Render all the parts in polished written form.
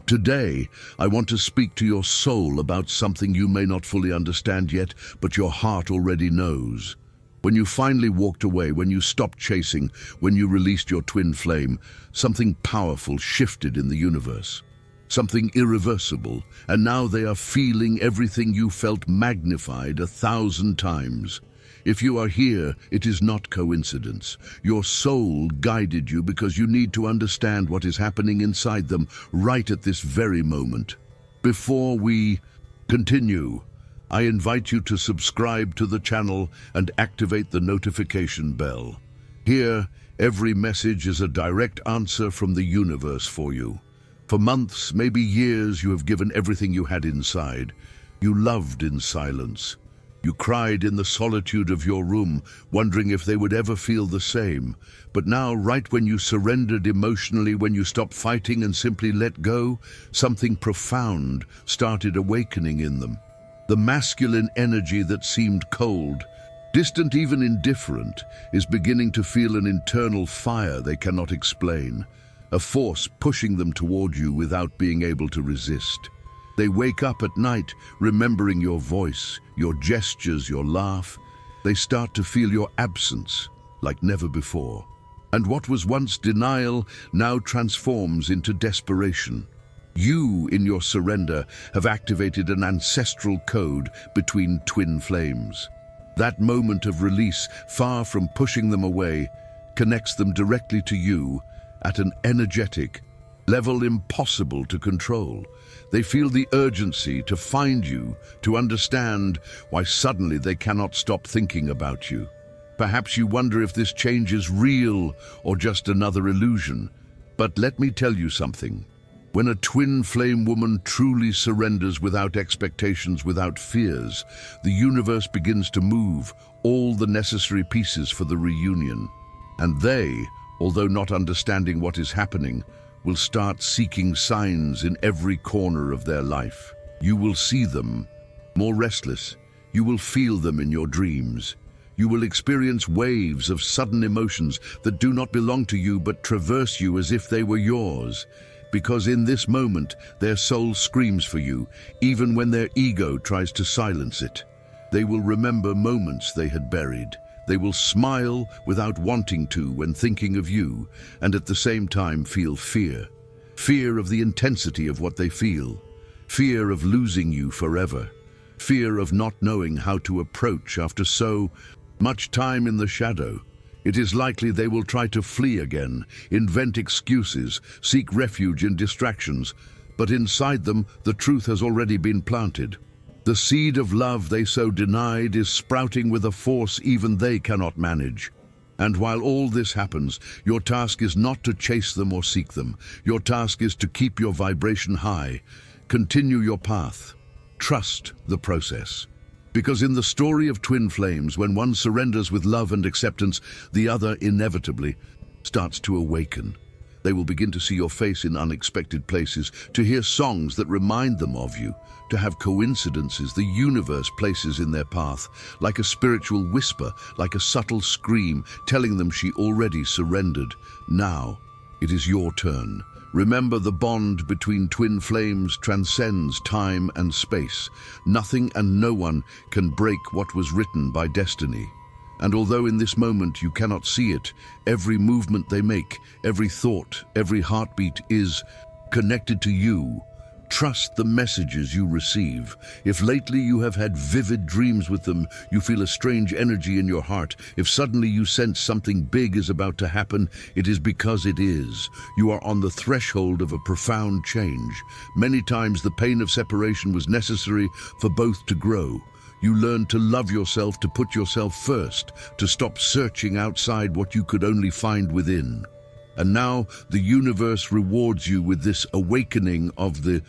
Today, I want to speak to your soul about something you may not fully understand yet, but your heart already knows. When you finally walked away, when you stopped chasing, when you released your twin flame, something powerful shifted in the universe. Something irreversible, and now they are feeling everything you felt magnified 1,000 times. If you are here, it is not coincidence. Your soul guided you because you need to understand what is happening inside them right at this very moment. Before we continue, I invite you to subscribe to the channel and activate the notification bell. Here, every message is a direct answer from the universe for you. For months, maybe years, you have given everything you had inside. You loved in silence. You cried in the solitude of your room, wondering if they would ever feel the same. But now, right when you surrendered emotionally, when you stopped fighting and simply let go, something profound started awakening in them. The masculine energy that seemed cold, distant, even indifferent, is beginning to feel an internal fire they cannot explain, a force pushing them toward you without being able to resist. They wake up at night, remembering your voice, your gestures, your laugh. They start to feel your absence like never before. And what was once denial now transforms into desperation. You, in your surrender, have activated an ancestral code between twin flames. That moment of release, far from pushing them away, connects them directly to you at an energetic level impossible to control. They feel the urgency to find you, to understand why suddenly they cannot stop thinking about you. Perhaps you wonder if this change is real or just another illusion. But let me tell you something. When a twin flame woman truly surrenders without expectations, without fears, the universe begins to move all the necessary pieces for the reunion. And they, although not understanding what is happening, will start seeking signs in every corner of their life. You will see them more restless. You will feel them in your dreams. You will experience waves of sudden emotions that do not belong to you but traverse you as if they were yours. Because in this moment, their soul screams for you, even when their ego tries to silence it. They will remember moments they had buried. They will smile without wanting to when thinking of you, and at the same time feel fear. Fear of the intensity of what they feel. Fear of losing you forever. Fear of not knowing how to approach after so much time in the shadow. It is likely they will try to flee again, invent excuses, seek refuge in distractions, but inside them the truth has already been planted. The seed of love they so denied is sprouting with a force even they cannot manage. And while all this happens, your task is not to chase them or seek them. Your task is to keep your vibration high. Continue your path. Trust the process. Because in the story of twin flames, when one surrenders with love and acceptance, the other inevitably starts to awaken. They will begin to see your face in unexpected places, to hear songs that remind them of you, to have coincidences the universe places in their path, like a spiritual whisper, like a subtle scream, telling them she already surrendered. Now, it is your turn. Remember, the bond between twin flames transcends time and space. Nothing and no one can break what was written by destiny. And although in this moment you cannot see it, every movement they make, every thought, every heartbeat is connected to you. Trust the messages you receive. If lately you have had vivid dreams with them, you feel a strange energy in your heart, if suddenly you sense something big is about to happen, it is because it is. You are on the threshold of a profound change. Many times the pain of separation was necessary for both to grow. You learned to love yourself, to put yourself first, to stop searching outside what you could only find within. And now the universe rewards you with this awakening of the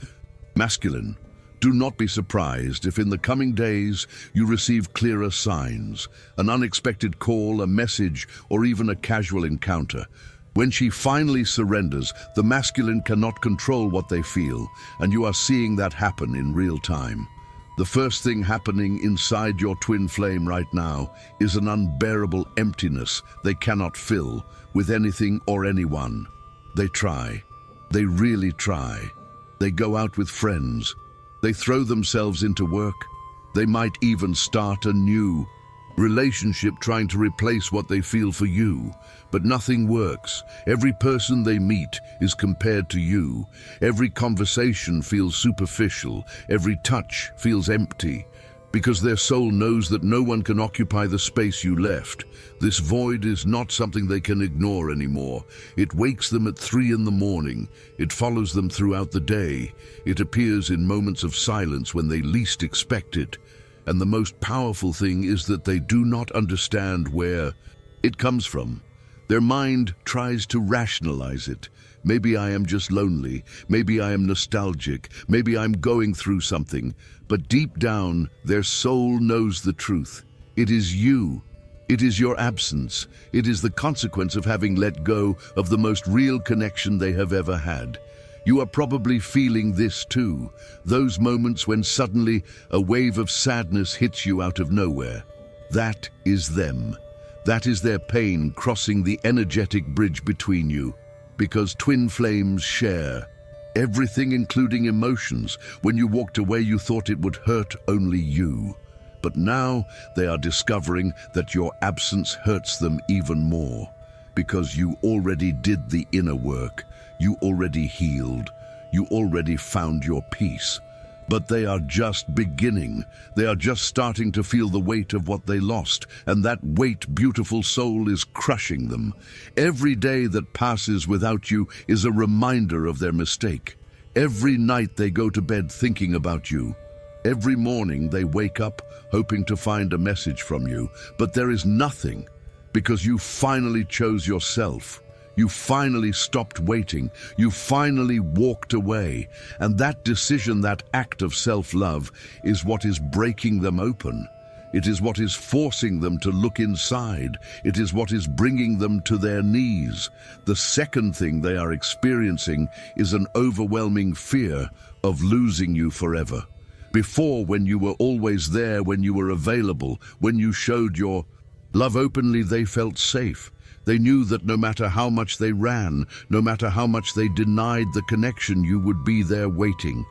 masculine. Do not be surprised if in the coming days you receive clearer signs, an unexpected call, a message, or even a casual encounter. When she finally surrenders, the masculine cannot control what they feel, and you are seeing that happen in real time. The first thing happening inside your twin flame right now is an unbearable emptiness they cannot fill with anything or anyone. They try. They really try. They go out with friends. They throw themselves into work. They might even start a new relationship trying to replace what they feel for you. But nothing works. Every person they meet is compared to you. Every conversation feels superficial. Every touch feels empty. Because their soul knows that no one can occupy the space you left. This void is not something they can ignore anymore. It wakes them at 3 in the morning. It follows them throughout the day. It appears in moments of silence when they least expect it. And the most powerful thing is that they do not understand where it comes from. Their mind tries to rationalize it. Maybe I am just lonely. Maybe I am nostalgic. Maybe I'm going through something. But deep down, their soul knows the truth. It is you. It is your absence. It is the consequence of having let go of the most real connection they have ever had. You are probably feeling this too. Those moments when suddenly a wave of sadness hits you out of nowhere. That is them. That is their pain crossing the energetic bridge between you. Because twin flames share everything, including emotions. When you walked away, you thought it would hurt only you. But now they are discovering that your absence hurts them even more. Because you already did the inner work. You already healed. You already found your peace. But they are just beginning. They are just starting to feel the weight of what they lost, and that weight, beautiful soul, is crushing them. Every day that passes without you is a reminder of their mistake. Every night they go to bed thinking about you. Every morning they wake up hoping to find a message from you, but there is nothing, because you finally chose yourself. You finally stopped waiting. You finally walked away. And that decision, that act of self-love, is what is breaking them open. It is what is forcing them to look inside. It is what is bringing them to their knees. The second thing they are experiencing is an overwhelming fear of losing you forever. Before, when you were always there, when you were available, when you showed your love openly, they felt safe. They knew that no matter how much they ran, no matter how much they denied the connection, you would be there waiting.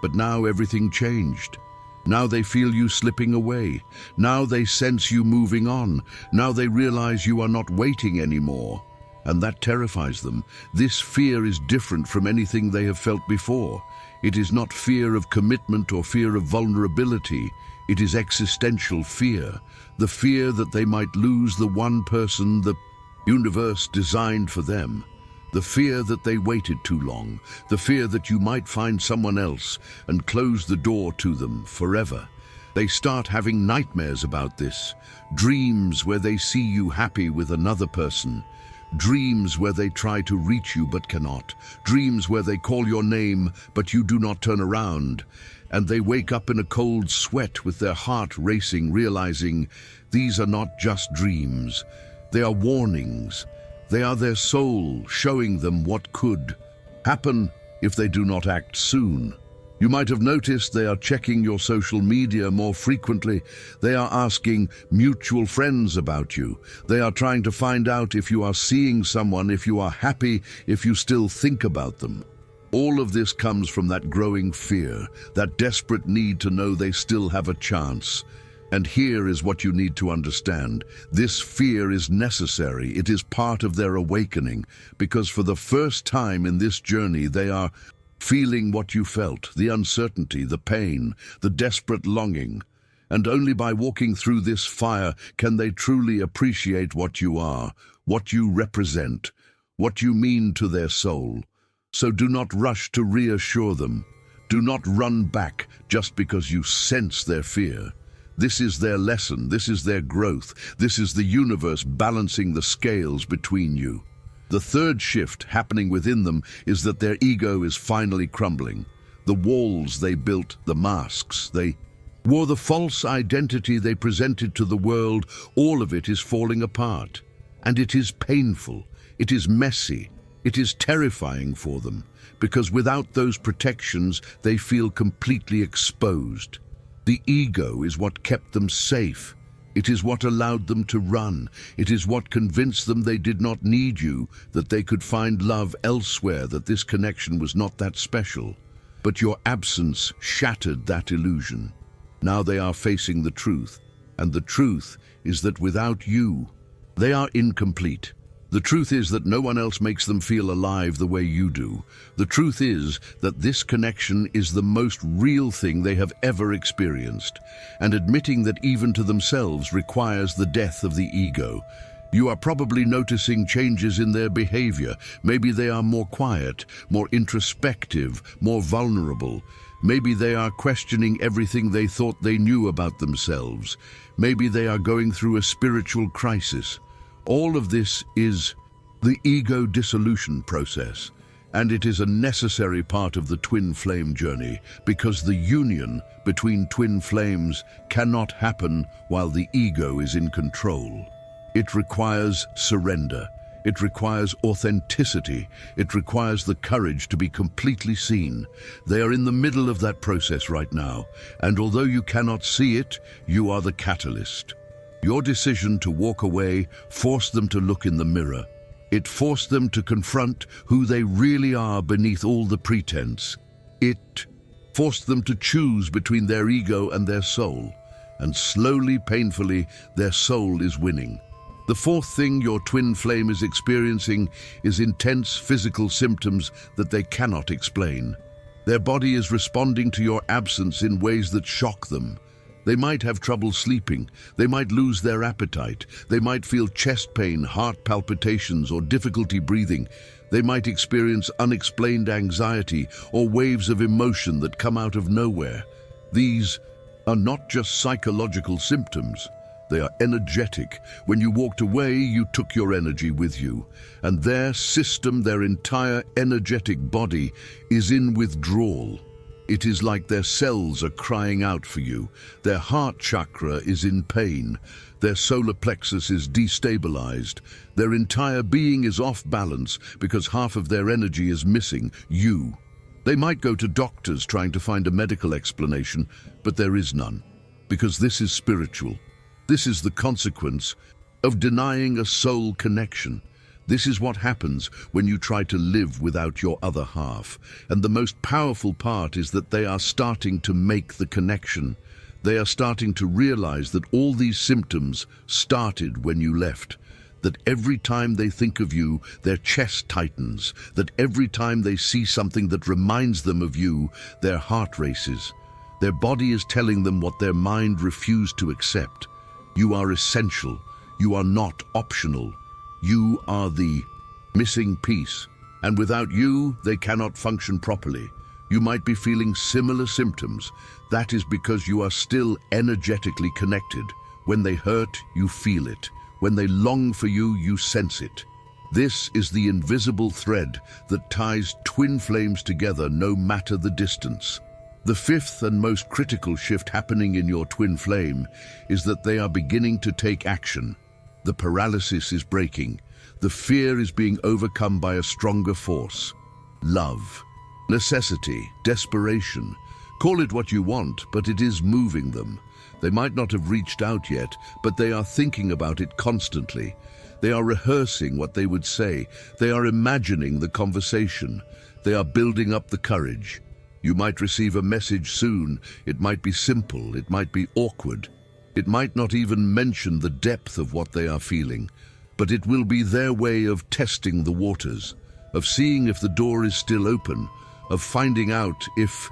But now everything changed. Now they feel you slipping away. Now they sense you moving on. Now they realize you are not waiting anymore. And that terrifies them. This fear is different from anything they have felt before. It is not fear of commitment or fear of vulnerability. It is existential fear. The fear that they might lose the one person the universe designed for them. The fear that they waited too long. The fear that you might find someone else and close the door to them forever. They start having nightmares about this. Dreams where they see you happy with another person. Dreams where they try to reach you but cannot. Dreams where they call your name but you do not turn around. And they wake up in a cold sweat with their heart racing, realizing these are not just dreams. They are warnings. They are their soul showing them what could happen if they do not act soon. You might have noticed they are checking your social media more frequently. They are asking mutual friends about you. They are trying to find out if you are seeing someone, if you are happy, if you still think about them. All of this comes from that growing fear, that desperate need to know they still have a chance. And here is what you need to understand. This fear is necessary. It is part of their awakening, because for the first time in this journey, they are feeling what you felt, the uncertainty, the pain, the desperate longing. And only by walking through this fire can they truly appreciate what you are, what you represent, what you mean to their soul. So do not rush to reassure them. Do not run back just because you sense their fear. This is their lesson, this is their growth, this is the universe balancing the scales between you. The third shift happening within them is that their ego is finally crumbling. The walls they built, the masks they wore, the false identity they presented to the world, all of it is falling apart. And it is painful, it is messy, it is terrifying for them, because without those protections, they feel completely exposed. The ego is what kept them safe. It is what allowed them to run. It is what convinced them they did not need you, that they could find love elsewhere, that this connection was not that special. But your absence shattered that illusion. Now they are facing the truth, and the truth is that without you, they are incomplete. The truth is that no one else makes them feel alive the way you do. The truth is that this connection is the most real thing they have ever experienced, and admitting that even to themselves requires the death of the ego. You are probably noticing changes in their behavior. Maybe they are more quiet, more introspective, more vulnerable. Maybe they are questioning everything they thought they knew about themselves. Maybe they are going through a spiritual crisis. All of this is the ego dissolution process, and it is a necessary part of the twin flame journey, because the union between twin flames cannot happen while the ego is in control. It requires surrender. It requires authenticity. It requires the courage to be completely seen. They are in the middle of that process right now, and although you cannot see it, you are the catalyst. Your decision to walk away forced them to look in the mirror. It forced them to confront who they really are beneath all the pretense. It forced them to choose between their ego and their soul. And slowly, painfully, their soul is winning. The fourth thing your twin flame is experiencing is intense physical symptoms that they cannot explain. Their body is responding to your absence in ways that shock them. They might have trouble sleeping, they might lose their appetite, they might feel chest pain, heart palpitations, or difficulty breathing. They might experience unexplained anxiety or waves of emotion that come out of nowhere. These are not just psychological symptoms, they are energetic. When you walked away, you took your energy with you, and their system, their entire energetic body, is in withdrawal. It is like their cells are crying out for you. Their heart chakra is in pain. Their solar plexus is destabilized. Their entire being is off balance because half of their energy is missing, you. They might go to doctors trying to find a medical explanation, but there is none, because this is spiritual. This is the consequence of denying a soul connection. This is what happens when you try to live without your other half. And the most powerful part is that they are starting to make the connection. They are starting to realize that all these symptoms started when you left. That every time they think of you, their chest tightens. That every time they see something that reminds them of you, their heart races. Their body is telling them what their mind refused to accept. You are essential. You are not optional. You are the missing piece, and without you, they cannot function properly. You might be feeling similar symptoms. That is because you are still energetically connected. When they hurt, you feel it. When they long for you, you sense it. This is the invisible thread that ties twin flames together no matter the distance. The fifth and most critical shift happening in your twin flame is that they are beginning to take action. The paralysis is breaking. The fear is being overcome by a stronger force. Love, necessity, desperation. Call it what you want, but it is moving them. They might not have reached out yet, but they are thinking about it constantly. They are rehearsing what they would say. They are imagining the conversation. They are building up the courage. You might receive a message soon. It might be simple. It might be awkward. It might not even mention the depth of what they are feeling, but it will be their way of testing the waters, of seeing if the door is still open, of finding out if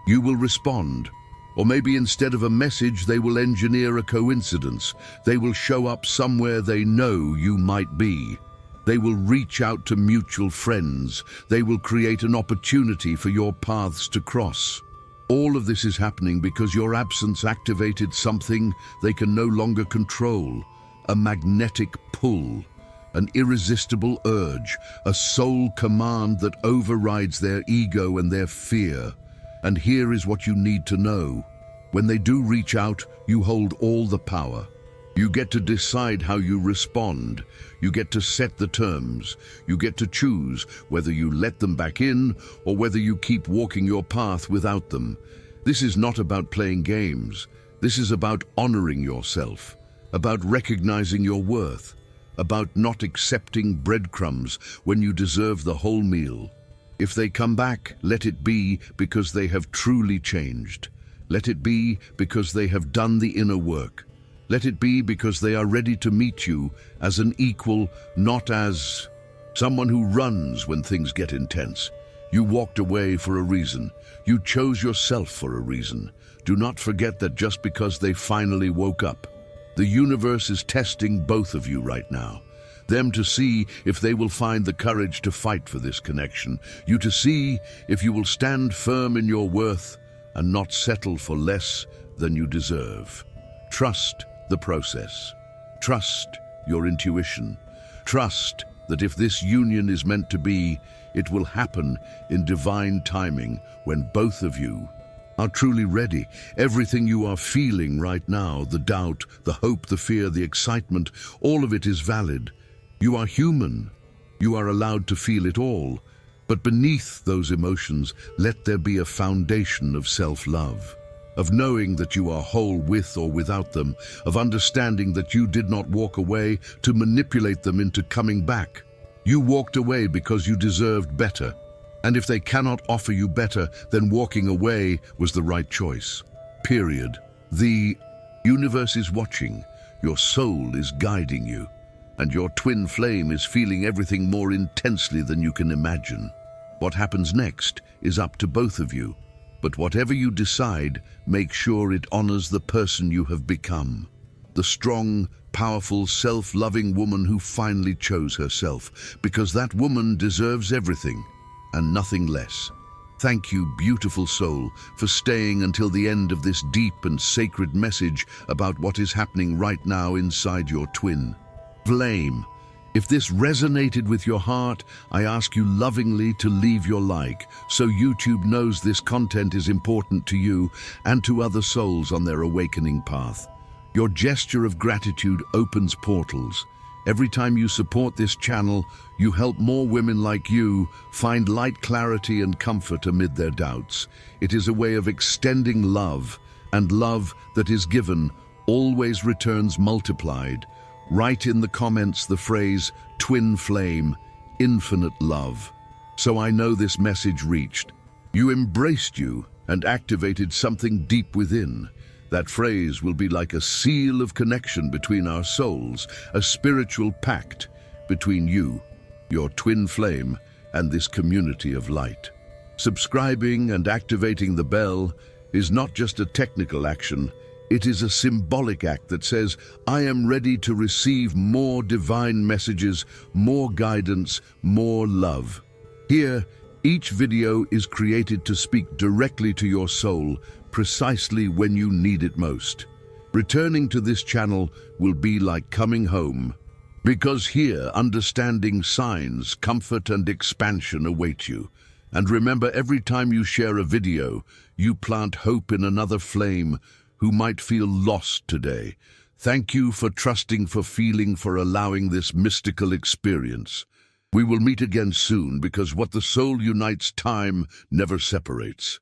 you will respond. Or maybe instead of a message, they will engineer a coincidence. They will show up somewhere they know you might be. They will reach out to mutual friends. They will create an opportunity for your paths to cross. All of this is happening because your absence activated something they can no longer control. A magnetic pull, an irresistible urge, a soul command that overrides their ego and their fear. And here is what you need to know. When they do reach out, you hold all the power. You get to decide how you respond. You get to set the terms. You get to choose whether you let them back in or whether you keep walking your path without them. This is not about playing games. This is about honoring yourself, about recognizing your worth, about not accepting breadcrumbs when you deserve the whole meal. If they come back, let it be because they have truly changed. Let it be because they have done the inner work. Let it be because they are ready to meet you as an equal, not as someone who runs when things get intense. You walked away for a reason. You chose yourself for a reason. Do not forget that just because they finally woke up. The universe is testing both of you right now. Them to see if they will find the courage to fight for this connection. You to see if you will stand firm in your worth and not settle for less than you deserve. Trust the process. Trust your intuition. Trust that if this union is meant to be, it will happen in divine timing when both of you are truly ready. Everything you are feeling right now, the doubt, the hope, the fear, the excitement, all of it is valid. You are human. You are allowed to feel it all. But beneath those emotions, let there be a foundation of self-love, of knowing that you are whole with or without them, of understanding that you did not walk away to manipulate them into coming back. You walked away because you deserved better. And if they cannot offer you better, then walking away was the right choice. Period. The universe is watching. Your soul is guiding you. And your twin flame is feeling everything more intensely than you can imagine. What happens next is up to both of you. But whatever you decide, make sure it honors the person you have become. The strong, powerful, self-loving woman who finally chose herself, because that woman deserves everything and nothing less. Thank you, beautiful soul, for staying until the end of this deep and sacred message about what is happening right now inside your twin flame. If this resonated with your heart, I ask you lovingly to leave your like, so YouTube knows this content is important to you and to other souls on their awakening path. Your gesture of gratitude opens portals. Every time you support this channel, you help more women like you find light, clarity, and comfort amid their doubts. It is a way of extending love, and love that is given always returns multiplied. Write in the comments the phrase, twin flame, infinite love. So I know this message reached. You embraced you and activated something deep within. That phrase will be like a seal of connection between our souls, a spiritual pact between you, your twin flame, and this community of light. Subscribing and activating the bell is not just a technical action. It is a symbolic act that says, I am ready to receive more divine messages, more guidance, more love. Here, each video is created to speak directly to your soul, precisely when you need it most. Returning to this channel will be like coming home, because here, understanding signs, comfort, and expansion await you. And remember, every time you share a video, you plant hope in another flame who might feel lost today. Thank you for trusting, for feeling, for allowing this mystical experience. We will meet again soon, because what the soul unites, time never separates.